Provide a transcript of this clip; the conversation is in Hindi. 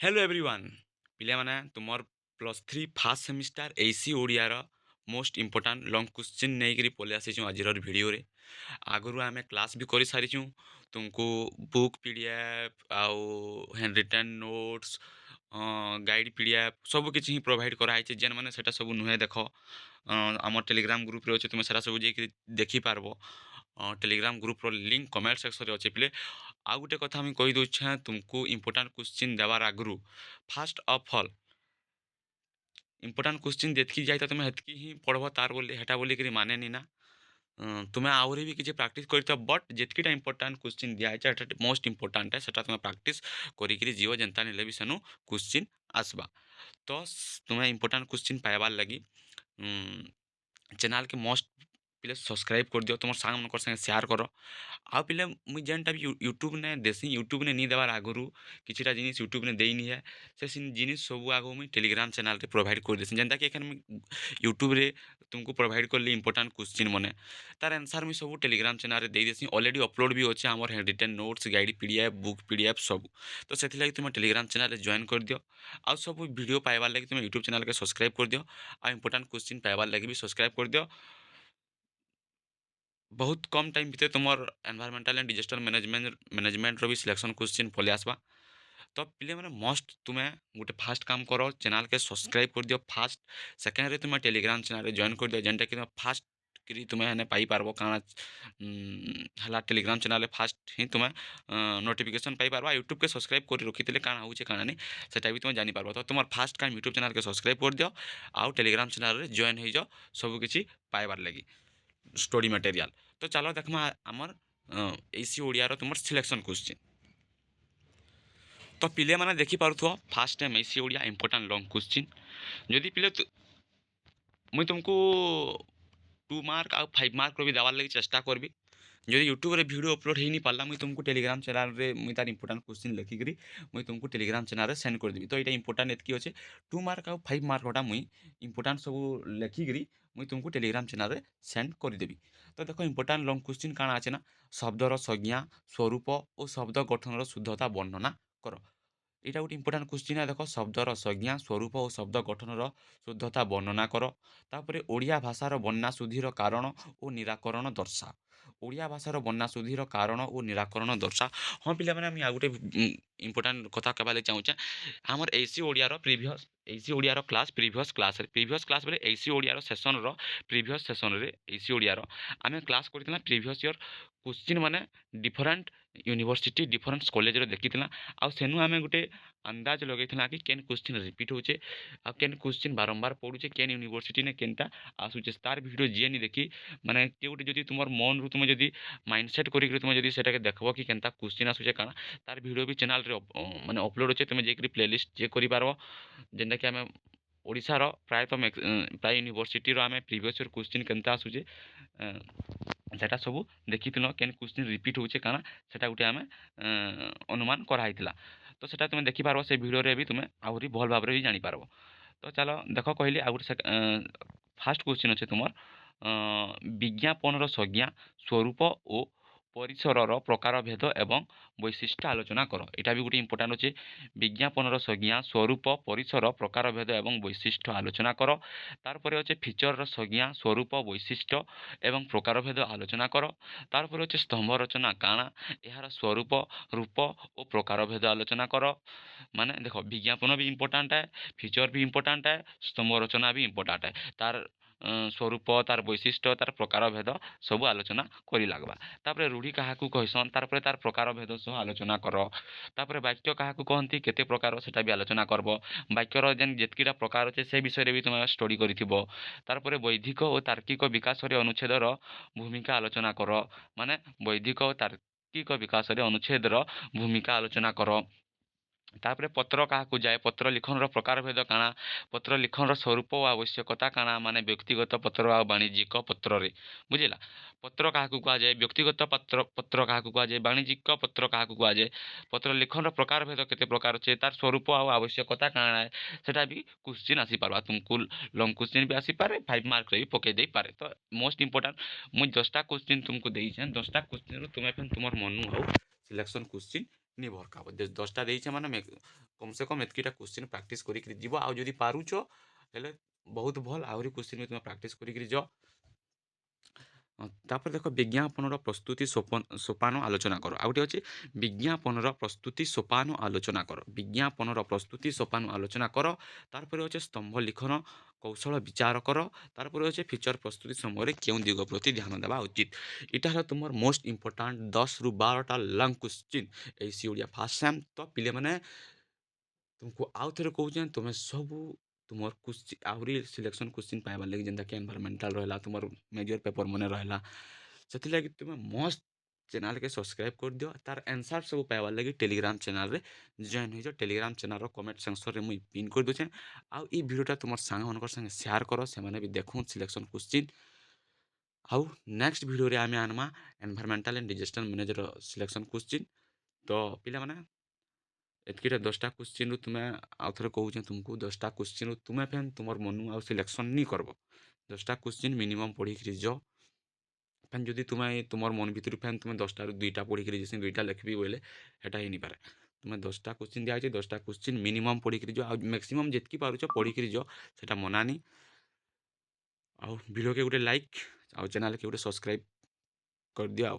हेलो एवरीवन पिलाମାନେ ତୁମର +3 ଫାର୍ଷ୍ଟ ସେମିଷ୍ଟାର ଏସି ଓଡ଼ିଆର ମୋଷ୍ଟ ଇମ୍ପୋର୍ଟାଣ୍ଟ ଲଙ୍ଗ୍ କ୍ୱେଶ୍ଚିନ୍ ନେଇକରି ପଳେଇ ଆସିଛୁ ଆଜିର ଭିଡ଼ିଓରେ। ଆଗରୁ ଆମେ କ୍ଲାସ୍ ବି କରିସାରିଛୁ। ତୁମକୁ ବୁକ୍ PDF ଆଉ handwritten notes guide PDF ସବୁକିଛି ହିଁ ପ୍ରୋଭାଇଡ଼ କରାହେଇଛି। ଯେନ୍ମାନେ ସେଟା ସବୁ ନୁହେଁ ଦେଖ ଆମର ଟେଲିଗ୍ରାମ ଗ୍ରୁପ୍ରେ ଅଛି, ତୁମେ ସେଟା ସବୁ ଯାଇକରି ଦେଖିପାରିବ। ଟେଲିଗ୍ରାମ ଗ୍ରୁପ୍ର ଲିଙ୍କ୍ କମେଣ୍ଟ ସେକ୍ସନ୍ରେ ଅଛି ପିଲେ। ଆଉ ଗୋଟେ କଥା ମୁଇଁ କହିଦେଉଛେଁ, ତୁମକୁ ଇମ୍ପୋର୍ଟାଣ୍ଟ କ୍ୱେଶ୍ଚିନ୍ ଦେବାର ଆଗରୁ first of all important question ଯେତ୍କି ଯାଇତା ତୁମେ ହେତ୍କି ହିଁ ପଢ଼ବ ତାର ବୋଲି ହେଟା ବୋଲିକିରି ମାନେନି ନା। ତୁମେ ଆହୁରି ବି କିଛି ପ୍ରାକ୍ଟିସ୍ କରିଥାଅ, ବଟ୍ ଯେତ୍କିଟା ଇମ୍ପୋର୍ଟାଣ୍ଟ କ୍ୱେଶ୍ଚିନ୍ ଦିଆହେଇଛେ ହେଟା ମୋଷ୍ଟ ଇମ୍ପୋର୍ଟାଣ୍ଟ ସେଟା ତୁମେ ପ୍ରାକ୍ଟିସ୍ କରିକିରି ଯିବ, ଯେନ୍ତା ନେଲେ ବି ସେନୁ କ୍ୱେଶ୍ଚିନ୍ ଆସ୍ବା। ତ ତୁମେ ଇମ୍ପୋର୍ଟାଣ୍ଟ କ୍ୱେଶ୍ଚିନ୍ ପାଇବାର୍ ଲାଗି ଚ୍ୟାନେଲ୍କେ ମଷ୍ଟ ପିଲେ ସବସ୍କ୍ରାଇବ୍ କରିଦିଅ, ତୁମର ସାଙ୍ଗମାନଙ୍କର ସାଙ୍ଗେ ସେୟାର କର। ଆଉ ପିଲେ ମୁଇଁ ଯେନ୍ଟା ବି ୟୁଟ୍ୟୁବ୍ନେ ଦେସି, ୟୁଟ୍ୟୁବ୍ନେ ନି ଦେବାର୍ ଆଗରୁ କିଛିଟା ଜିନିଷ୍ ୟୁଟ୍ୟୁବ୍ନେ ଦେଇନିଏ, ସେ ଜିନିଷ୍ ସବୁ ଆଗ ମୁଇଁ ଟେଲିଗ୍ରାମ ଚ୍ୟାନେଲ୍ରେ ପ୍ରୋଭାଇଡ଼ କରିଦେସି। ଯେନ୍ତାକି ଏଖାନେ ମୁଇଁ ୟୁଟ୍ୟୁବ୍ରେ ତୁମକୁ ପ୍ରୋଭାଇଡ଼ କଲି ଇମ୍ପୋର୍ଟାଣ୍ଟ କ୍ୱେଶ୍ଚିନ୍ ମାନେ, ତାର୍ ଆନ୍ସର୍ ମୁଇଁ ସବୁ ଟେଲିଗ୍ରାମ ଚ୍ୟାନେଲ୍ରେ ଦେଇଦେସି। ଅଲରେଡ଼ି ଅପଲୋଡ଼ ବି ଅଛେ ଆମର handwritten notes guide PDF book PDF ସବୁ। ତ ସେଥିଲାଗି ତୁମେ ଟେଲିଗ୍ରାମ ଚ୍ୟାନେଲ୍ରେ ଜଏନ୍ କରିଦିଅ। ଆଉ ସବୁ ଭିଡ଼ିଓ ପାଇବାର୍ ଲାଗି ତୁମେ ୟୁଟ୍ୟୁବ୍ ଚ୍ୟାନେଲ୍କେ ସବସ୍କ୍ରାଇବ୍ କରିଦିଅ। ଆଉ ଇମ୍ପୋର୍ଟାଣ୍ଟ କ୍ୱେଶ୍ଚିନ୍ ପାଇବାର୍ ଲାଗି ବି ସବସ୍କ୍ରାଇବ୍ କରିଦିଅ। ବହୁତ କମ୍ ଟାଇମ୍ ଭିତରେ ତୁମର ଏନଭାयरमेंटल एंड डिजास्टर मैनेजमेंटर भी सिलेक्शन क्वेश्चन पलि आसवा। तो पिले मैंने मस्ट तुम्हें गोटे फास्ट काम करो, चैनल के सब्सक्राइब कर दियो फास्ट। सेकेंडरी तुम्हें टेलीग्राम चैनल जॉइन कर दियो, जेनटा कि तुम्हें फास्ट कि तुम्हें हेने पाई पारबो काଣା हला टेलीग्राम चैनल फास्ट ही तुम्हें नोटिफिकेशन पाई पारबा। यूट्यूब के सब्सक्राइब कर रखिले काଣା होचे काଣା नहीं सेटा भी तुम्हें जानी पारबो। तो तुम फास्ट काम यूट्यूब चैनल के सब्सक्राइब कर दियो, आउ टेलीग्राम चैनल रे जॉइन हो जाओ सब किसी पाइबार लगी स्टोरी मटेरियल। तो चलो देखमा आमर एसी ओडियार तुम सिलेक्शन क्वेश्चन। तो पिले मैंने देखिपुथ first time AC Odia important long question. जदि पिले मुई तुमको 2 मार्क आ 5 मार्क भी देवार लगी चेष्टा करबी। जदि यूट्यूब रे वीडियो अपलोड हो नहीं पाला, मुई तुमको टेलीग्राम चैनल रे मुई तार इंपोर्टाट क्वेश्चन लिखिकी मुई तुमको टेलीग्राम चैनल रे सेंड कर देबी। तो ये इंपोर्टाट एतकी अच्छे 2 मार्क आ 5 मार्कटा मुई इंपोर्टाट सब लिखिकी मुई तुमको टेलीग्राम चैनल रे सेंड कर देबी। तो देखो इंपोर्टाट लंग क्वेश्चन काଣା আছে ना, शब्दर संज्ञा स्वरूप और शब्द गठनर शुद्धता वर्णना कर। এটা ଗୋଟେ ଇମ୍ପୋର୍ଟାଣ୍ଟ କ୍ୱେଶ୍ଚିନ୍। ଦେଖ ଶବ୍ଦର ସଂଜ୍ଞା ସ୍ୱରୂପ ଓ ଶବ୍ଦ ଗଠନର ଶୁଦ୍ଧତା ବର୍ଣ୍ଣନା କର। ତାପରେ ଓଡ଼ିଆ ଭାଷାର ବନ୍ୟା ଶୁଦ୍ଧିର କାରଣ ଓ ନିରାକରଣ ଦର୍ଶାଅ। ଓଡ଼ିଆ ଭାଷାର ବନ୍ୟା ଶୁଦ୍ଧିର କାରଣ ଓ ନିରାକରଣ ଦର୍ଶାଅ। ହଁ ପିଲାମାନେ ଆମେ ଆଉ ଗୋଟେ ଇମ୍ପୋର୍ଟାଣ୍ଟ କଥା କହିବା ଲାଗି ଚାହୁଁଛେ। ଆମର ଏସି ଓଡ଼ିଆର ଏସି ଓଡ଼ିଆର ପ୍ରିଭିୟସ୍ କ୍ଲାସ୍ ବେଲେ ଏସି ଓଡ଼ିଆର ସେସନ୍ର ପ୍ରିଭିୟସ୍ ସେସନ୍ରେ ଏସି ଓଡ଼ିଆର ଆମେ କ୍ଲାସ୍ କରିଥିଲା ପ୍ରିଭିୟସ୍ ଇୟର୍ କ୍ୱେଶ୍ଚିନ୍ ମାନେ ଡିଫରେଣ୍ଟ ୟୁନିଭର୍ସିଟି ଡିଫରେଣ୍ଟ କଲେଜରେ ଦେଖିଥିଲା। ଆଉ ସେନୁ ଆମେ ଗୋଟେ अंदाज लगेइथिला कि केन क्वेश्चन रिपीट होचे आ केन क्वेश्चन बारंबार पड़ुचे केन यूनिवर्सिटी ने केनटा आसुचे। तार वीडियो जे नि देखी माने के गोटे जदि तुमर मन रु तुम जदि माइंडसेट करिक तुम जदि सेटा के देखबो कि केनता क्वेश्चन आसुचे काना, तार वीडियो भी चैनल रे माने अपलोड होचे। तुम जेकरी प्लेलिस्ट चेक करि पारबो, जेनटा कि आमे ओडिशार प्राय यूनिवर्सिटी रो आमे प्रीवियस ईयर क्वेश्चन केनता आसुचे सेटा सब देखिथिलो। केन क्वेश्चन रिपीट होचे काना सेटा गुटे आमे अनुमान कराइथिला। तो सेटा तुम देखिपार से भिडियो भी तुम आहरी भल भाव भी जानीपार। तो चलो देख कहली आ गए फास्ट क्वेश्चन अच्छे तुम विज्ञापन संज्ञा स्वरूप और परिसर प्रकार भेद एवं वैशिष्ट्य आलोचना कर। यहाँ भी गोटे इंपोर्टाट अच्छे विज्ञापन संज्ञा स्वरूप परिसर प्रकार भेद एवं वैशिष्ट्य आलोचना कर। तारपर अच्छे फीचर संज्ञा स्वरूप वैशिष्ट्य एवं प्रकार भेद आलोचना कर। तारपर अच्छे स्तंभ रचना काଣା यार स्वरूप रूप और प्रकार भेद आलोचना कर। माने देखो विज्ञापन भी इंपोर्टाट है, फीचर भी इंपोर्टाट है, स्तंभ रचना भी इंपोर्टाट है। तार स्वरूप तार वैशिष्ट्य तार प्रकार भेद सब आलोचना करी लागबा। तापर रूढ़ी काहाकू कहसन, तारपर तार प्रकार भेद सब आलोचना कर। तापर वाक्य काहाकू कहती केते प्रकार सेटा भी आलोचना करब। वाक्यर जेन जेतकीटा प्रकार अच्छे से विषय भी तुम स्टडी करिथिबो। तारपर बौद्धिक और तार्किक विकास अनुच्छेदर भूमिका आलोचना कर। माने बौद्धिक और तार्किक विकास अनुच्छेदर भूमिका आलोचना कर। तापर पत्र क्या जाए, पत्र लिखन प्रकार भेद काଣା, पत्र लिखन स्वरूप और आवश्यकता काଣା, माने व्यक्तिगत पत्र आ वाणिज्यिक पत्र रे बुझिला। पत्र क्या कह जाए, व्यक्तिगत पत्र पत्र क्या कह जाए, वाणिज्यिक पत्र क्या कह जाए, पत्र लिखन प्रकार भेद केते प्रकार अच्छे, तार स्वरूप आ आवश्यकता काଣା है सेटा भी क्वेश्चन आसी पारबा। तुमको लंग क्वेश्चन भी आसी पारे, 5 मार्क रे भी पके दे पारे। तो मोस्ट इंपोर्टेंट मुझे 10टा क्वेश्चन तुमको देइछे, 10टा क्वेश्चन तुम्हें तुम मन हो सिलेक्शन क्वेश्चन ନି ଭରକା ହବ 10ଟା ଦେଇଛେ ମାନେ କମ୍ ସେ କମ୍ ଏତ୍କିଟା କ୍ୱେଶ୍ଚିନ୍ ପ୍ରାକ୍ଟିସ୍ କରିକିରି ଯିବ। ଆଉ ଯଦି ପାରୁଛ ହେଲେ ବହୁତ ଭଲ୍, ଆହୁରି କ୍ୱେଶ୍ଚିନ୍ ବି ତୁମେ ପ୍ରାକ୍ଟିସ୍ କରିକିରି ଯାଅ। ତାପରେ ଦେଖ ବିଜ୍ଞାପନର ପ୍ରସ୍ତୁତି ସୋପାନ ଆଲୋଚନା କର। ଆଉ ଗୋଟେ ଅଛି ବିଜ୍ଞାପନର ପ୍ରସ୍ତୁତି ସୋପାନ ଆଲୋଚନା କର। ବିଜ୍ଞାପନର ପ୍ରସ୍ତୁତି ସୋପାନ ଆଲୋଚନା କର। ତାପରେ ଅଛି ସ୍ତମ୍ଭ ଲିଖନ କୌଶଳ ବିଚାର କର। ତାପରେ ଅଛି ଫିଚର ପ୍ରସ୍ତୁତି ସମୟରେ କେଉଁ ଦିଗ ପ୍ରତି ଧ୍ୟାନ ଦେବା ଉଚିତ। ଏଇଟା ହେଲା ତୁମର ମୋଷ୍ଟ ଇମ୍ପୋର୍ଟାଣ୍ଟ 10ରୁ 12ଟା long question AC Odia first sem. ତ ପିଲାମାନେ तुमको आउ थे कौन तुम सब तुम आहरी सिलेक्शन क्वेश्चन पाइबार लगे जेनताकि एनवायरमेंटल रहा तुम मेजर पेपर मन रहा से तुम मस्त चैनल के सब्सक्राइब कर दियो। तार आंसर सब पाइबार लगे टेलीग्राम चैनल रे जॉइन हो टेलीग्राम चैनल कमेंट सेक्शन में मुझे पिन कर दूचे। आउ ई वीडियोटा तुम सांग मान संगे शेयर कर से भी देखूँ सिलेक्शन क्वेश्चन। आउ नेक्स्ट वीडियो रे आम आनमा environmental and disaster manager selection question. तो पिला माने एतकीटा 10टा क्वेश्चन तुम आउ थे कहूँ तुमको 10टा क्वेश्चन तुम्हें फैन तुम मनु आउ सिलेक्शन नहीं करब। 10टा क्वेश्चन मिनिमम पढ़ी जाओ। फैन जदि तुम्हें तुम मन भितर फैन तुम 10टा 2टा पढ़ी जैसे 2टा लिखबी बोले हेटा ही नहीं पारे। तुम्हें 10टा क्वेश्चन दिखाई 10टा क्वेश्चन मिनिमम पढ़ी जाओ। मैक्सिमम जितकी पारुछ पढ़ी जाओ से मनानी। आउ वीडियो के गोटे लाइक आउ चैनल के गोटे सब्सक्राइब कर दिया।